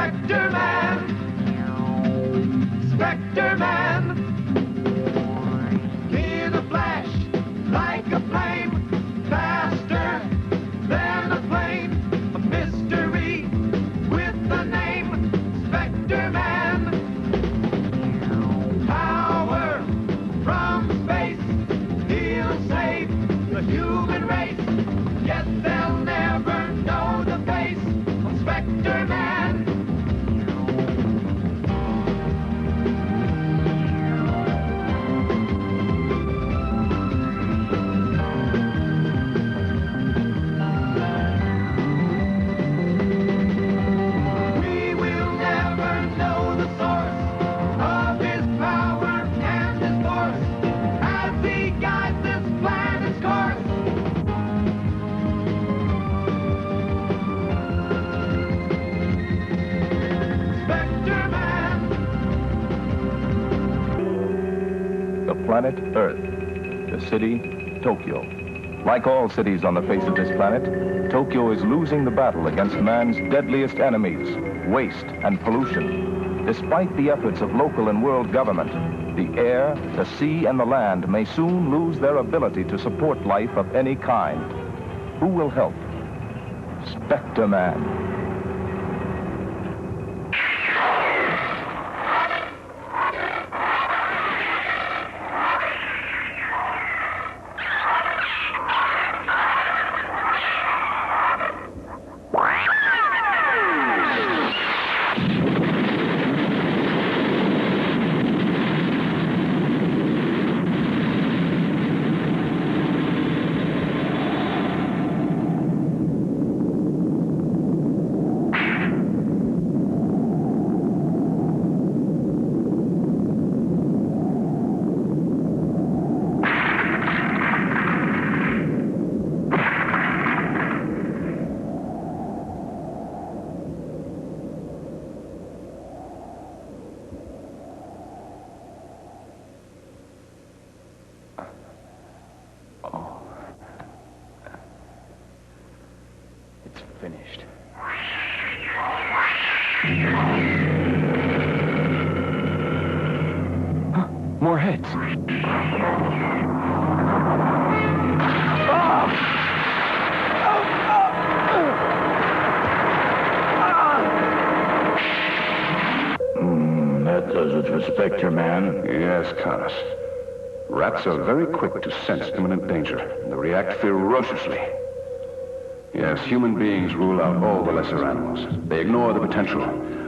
Spectreman! Spectreman! In a flash, like a flame, faster than a plane, a mystery with the name Spectreman. Power from space, he'll save the human race, yet they'll never know the face of Spectreman. We will never know the source of his power and his force as he guides this planet's course. Spectreman! The planet Earth. The city, Tokyo. Like all cities on the face of this planet, Tokyo is losing the battle against man's deadliest enemies, waste and pollution. Despite the efforts of local and world government, the air, the sea, and the land may soon lose their ability to support life of any kind. Who will help? Spectreman. It's finished. Huh, more heads. That does it for Spectreman. Yes, Carlos. Rats are very quick to sense imminent danger, and they react ferociously. Yes, human beings rule out all the lesser animals. They ignore the potential,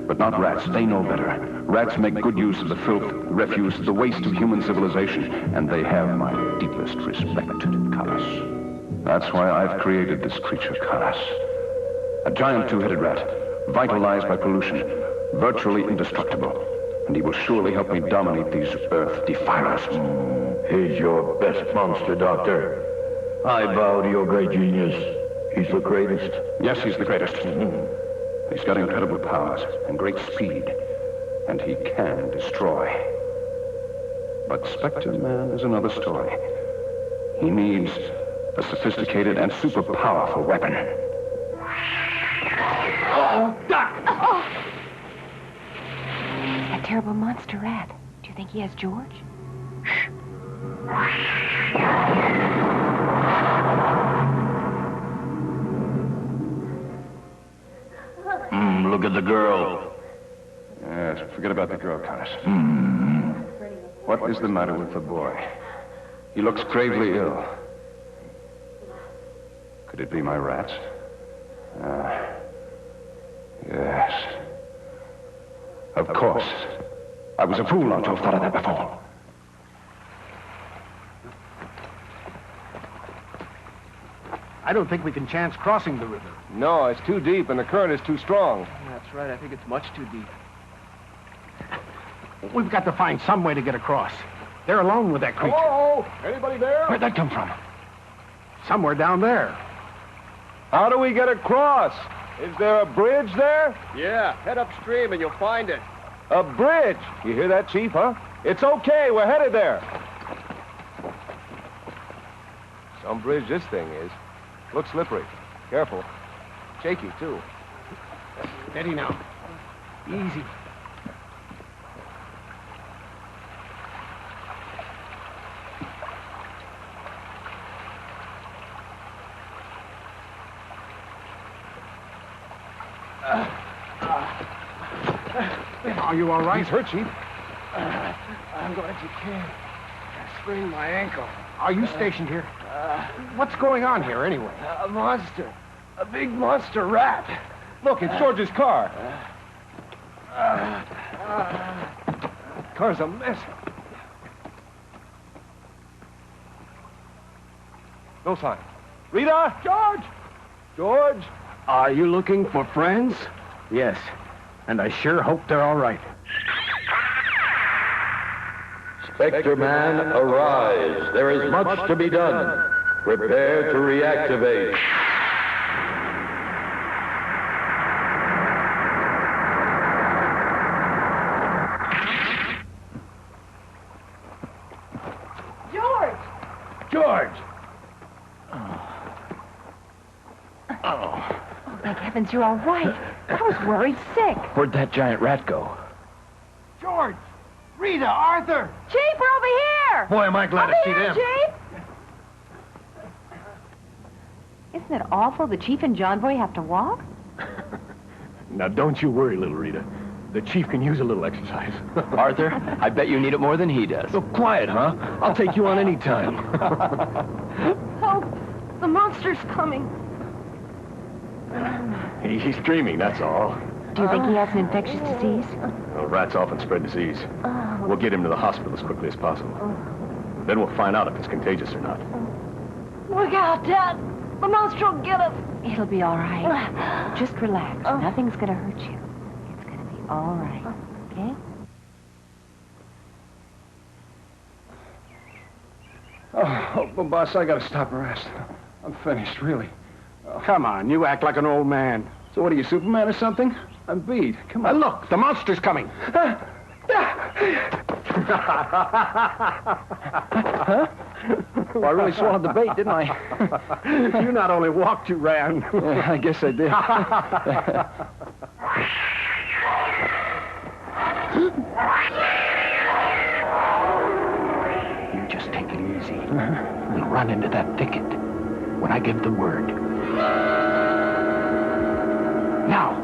but not rats. They know better. Rats make good use of the filth, refuse, the waste of human civilization, and they have my deepest respect, Carlos. That's why I've created this creature, Carlos. A giant two-headed rat, vitalized by pollution, virtually indestructible. And he will surely help me dominate these Earth defilers. He's your best monster, Doctor. I bow to your great genius. He's the greatest. Yes, he's the greatest. He's got incredible powers and great speed, and he can destroy. But Spectreman is another story. He needs a sophisticated and super powerful weapon. Oh, Doc! Oh. That terrible monster rat. Do you think he has George? Shh. Look at the girl. Yes, forget about the girl, Carlos. What is the matter with the boy? He looks gravely ill. Could it be my rats? Yes. Of course. I was a fool not to have thought of that before. I don't think we can chance crossing the river. No, it's too deep and the current is too strong. That's right. I think it's much too deep. We've got to find some way to get across. They're alone with that creature. Hello? Anybody there? Where'd that come from? Somewhere down there. How do we get across? Is there a bridge there? Yeah, head upstream and you'll find it. A bridge? You hear that, Chief, huh? It's okay, we're headed there. Some bridge this thing is. Looks slippery. Careful. Shaky, too. Steady now. Easy. Are you all right? He's hurt, Chief. I'm glad you came. I sprained my ankle. Are you stationed here? What's going on here, anyway? A monster. A big monster rat. Look, it's George's car. Car's a mess. No sign. Rita! George! George! Are you looking for friends? Yes. And I sure hope they're all right. Spectreman, arise. There is much to be done. Prepare to reactivate. George! Thank heavens you're all right. I was worried sick. Where'd that giant rat go? George! Rita! Arthur! Chief, we're over here! Boy, am I glad over to see here, them. Chief! Isn't it awful the Chief and John Boy have to walk? Now, don't you worry, little Rita. The Chief can use a little exercise. Arthur, I bet you need it more than he does. So quiet, huh? I'll take you on any time. Help! The monster's coming. He's dreaming, that's all. Do you think he has an infectious disease? Well, rats often spread disease. We'll get him to the hospital as quickly as possible. Then we'll find out if it's contagious or not. Look out, Dad! The monster will get us! It'll be all right. Just relax. Nothing's gonna hurt you. It's gonna be all right. Okay? Oh, boss, I gotta stop and rest. I'm finished, really. Come on, you act like an old man. So what are you, Superman or something? I'm beat. Come on. Look, the monster's coming. Huh? Well, I really swallowed the bait, didn't I? You not only walked, you ran. Yeah, I guess I did. You just take it easy. We'll run into that thicket when I give the word. Now.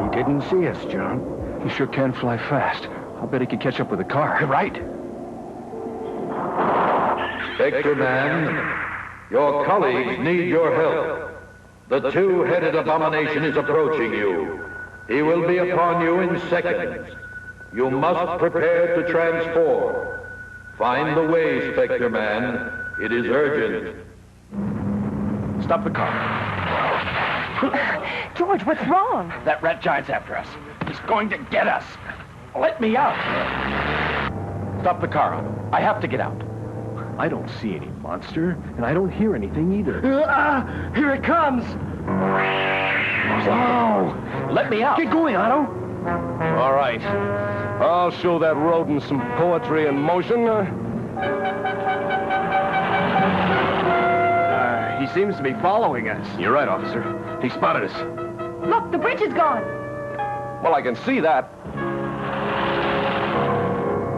He didn't see us, John. He sure can fly fast. I'll bet he could catch up with the car. You're right. Spectreman, your colleagues need your help. The two-headed abomination is approaching you. He will be upon you in seconds. You must prepare to transform. Find the way, Spectreman. It is urgent. Stop the car. George, what's wrong? That rat giant's after us. He's going to get us. Let me out. Stop the car. I have to get out. I don't see any monster, and I don't hear anything either. Here it comes! Whoa! Let me out. Get going, Otto. All right. I'll show that rodent some poetry in motion. He seems to be following us. You're right, officer. He spotted us. Look, the bridge is gone. Well, I can see that.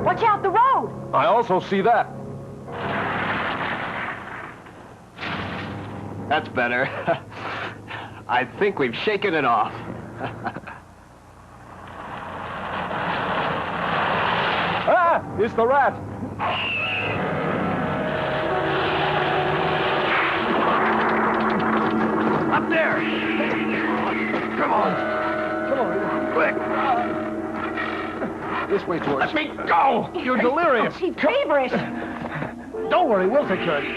Watch out, the road. I also see that. That's better. I think we've shaken it off. Ah! It's the rat! Up there! Come on! Come on, quick! This way, George. Let me go! You're delirious. She's feverish. Don't worry, we'll take care of you.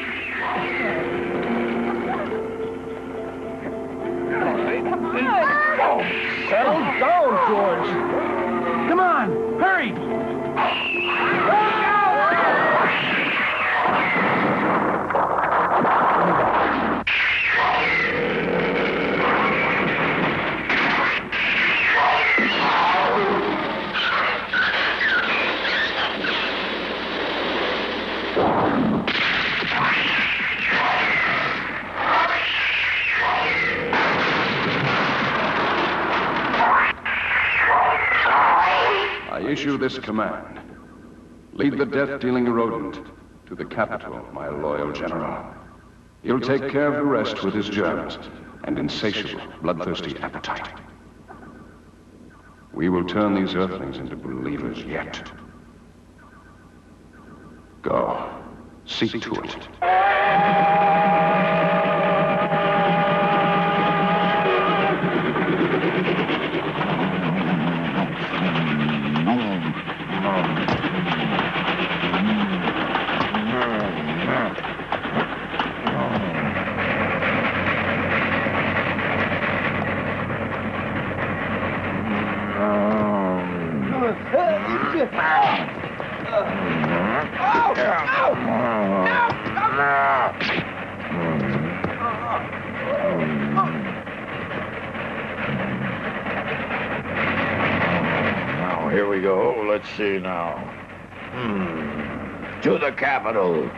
Come on. Settle down, George. Come on! Hurry! issue this command. Lead the death-dealing rodent to the capital, my loyal general. He'll take care of the rest with his germs and insatiable, bloodthirsty appetite. We will turn these Earthlings into believers yet. Go. See to it. Now, here we go. Let's see now. To the capital.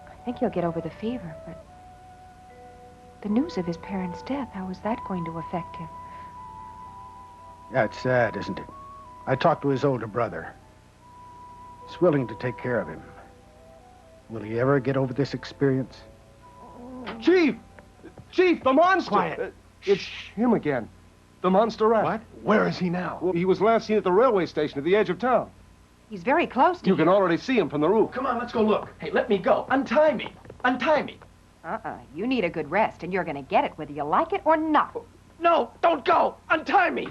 I think he'll get over the fever, but the news of his parents' death, how is that going to affect him? Yeah, it's sad, isn't it? I talked to his older brother. He's willing to take care of him. Will he ever get over this experience? Chief! Chief, the monster! Quiet. It's him again. The monster rat. What? Where is he now? Well, he was last seen at the railway station at the edge of town. He's very close to You can already see him from the roof. Come on, let's go look. Hey, let me go. Untie me. Untie me. You need a good rest, and you're going to get it whether you like it or not. No, don't go. Untie me.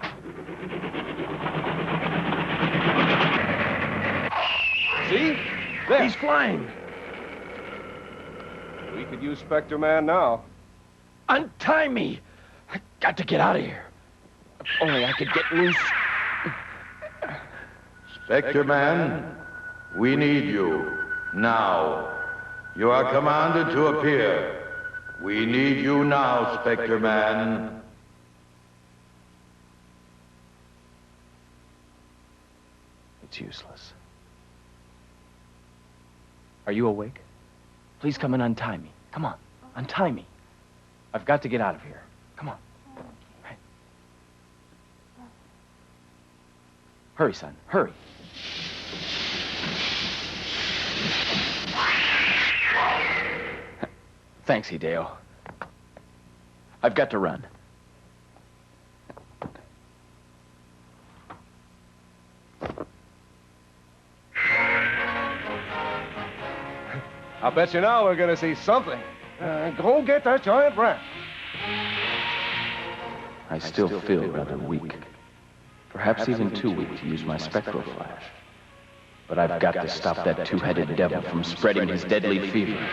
See? There. He's flying. We could use Spectreman now. Untie me. I got to get out of here. If only I could get loose. Spectreman, we need you. Now. You are commanded to appear. We need you now, Spectreman. It's useless. Are you awake? Please come and untie me. Come on, untie me. I've got to get out of here. Come on. Right. Hurry, son, hurry. Thanks, Hideo. I've got to run. I bet you now we're going to see something. Go get that giant rat. I still feel rather weak. Perhaps even too weak to use my spectral flash. But I've got to stop that two-headed devil from spreading his deadly fever.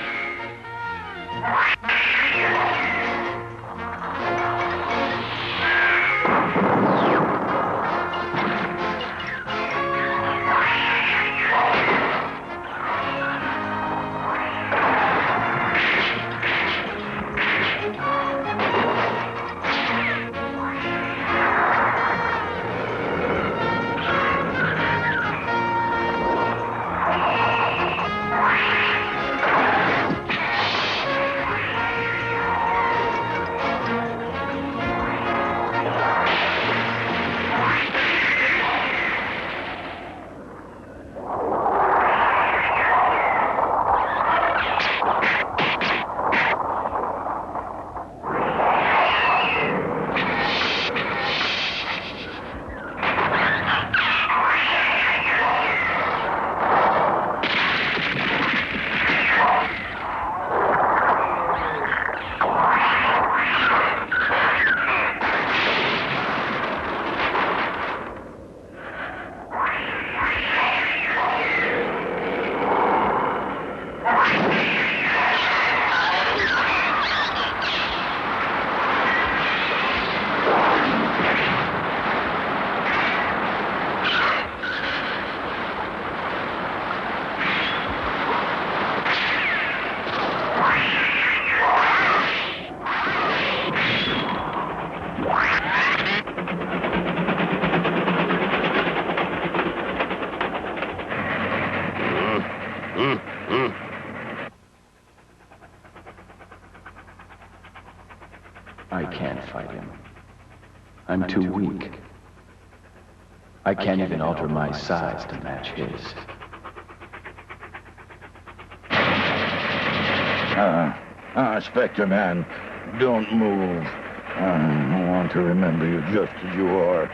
I can't fight him. I'm too weak. I can't even alter my size to match his. Spectreman, don't move. I want to remember you just as you are.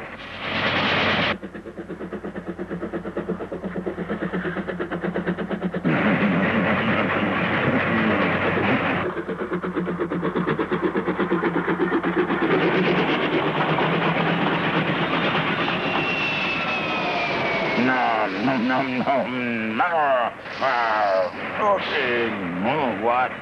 Okay, what?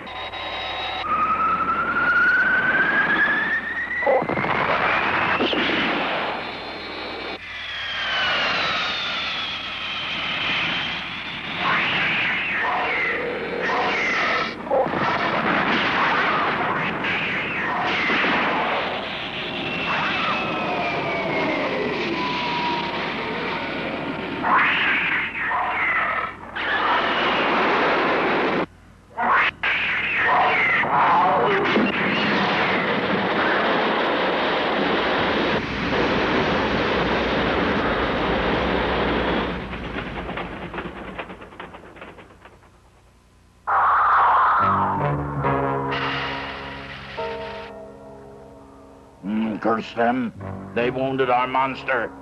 Curse them. They wounded our monster.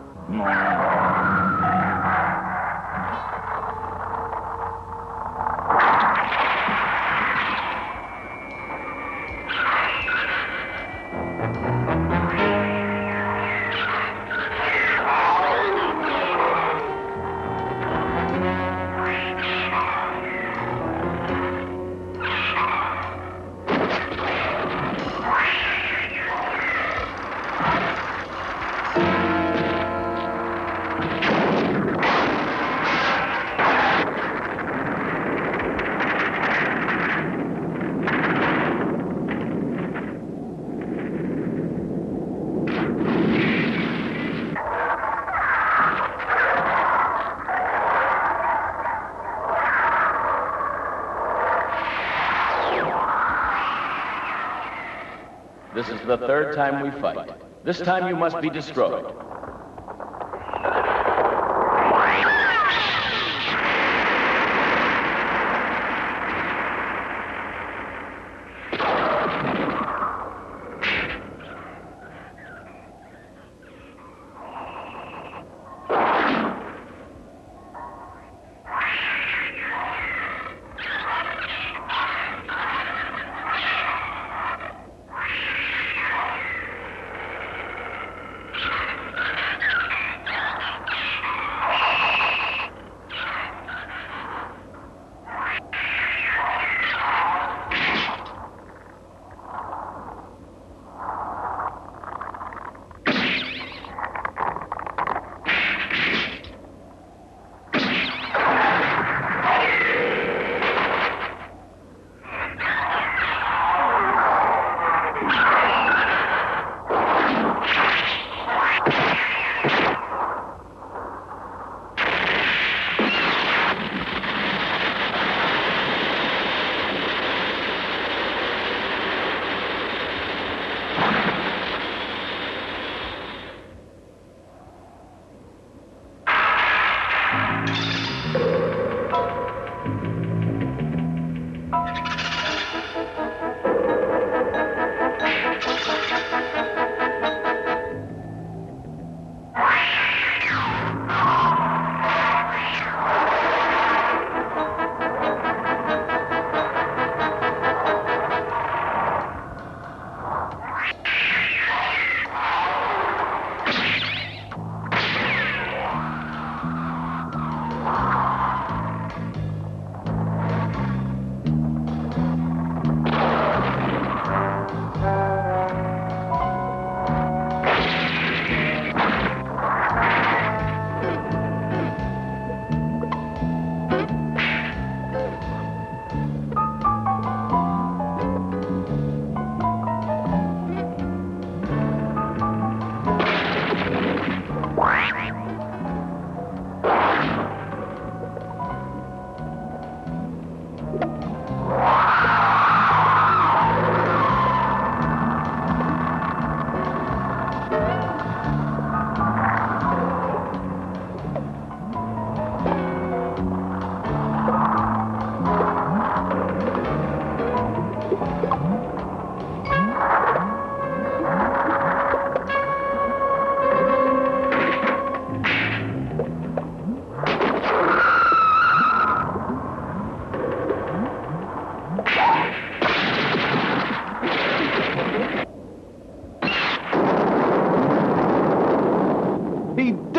This is the third time we fight. This time you must be destroyed.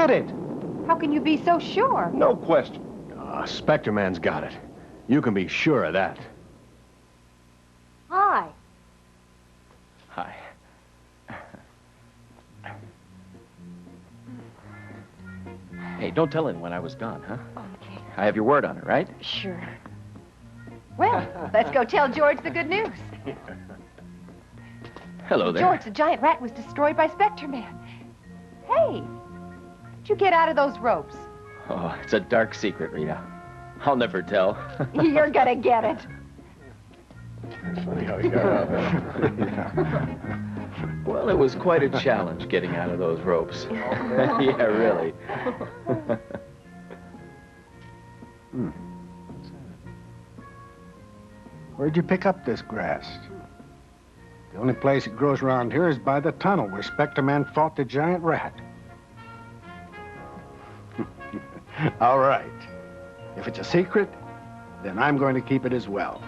get it. How can you be so sure? No question. Spectreman's got it. You can be sure of that. Hi. Hi. Hey, don't tell anyone I was gone, huh? Okay. I have your word on it, right? Sure. Well, let's go tell George the good news. Hello there. George, the giant rat was destroyed by Spectreman. Hey, how'd you get out of those ropes? Oh, it's a dark secret, Rita. I'll never tell. You're gonna get it. That's funny how he got out there. Well, it was quite a challenge getting out of those ropes. Yeah, really. Where'd you pick up this grass? The only place it grows around here is by the tunnel where Spectreman fought the giant rat. All right. If it's a secret, then I'm going to keep it as well.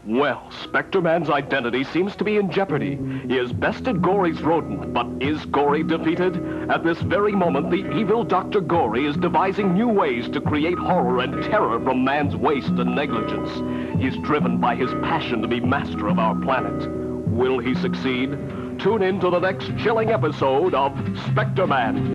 Well, Spectreman's identity seems to be in jeopardy. He has bested Gory's rodent, but is Gory defeated? At this very moment, the evil Dr. Gory is devising new ways to create horror and terror from man's waste and negligence. He is driven by his passion to be master of our planet. Will he succeed? Tune in to the next chilling episode of Spectreman.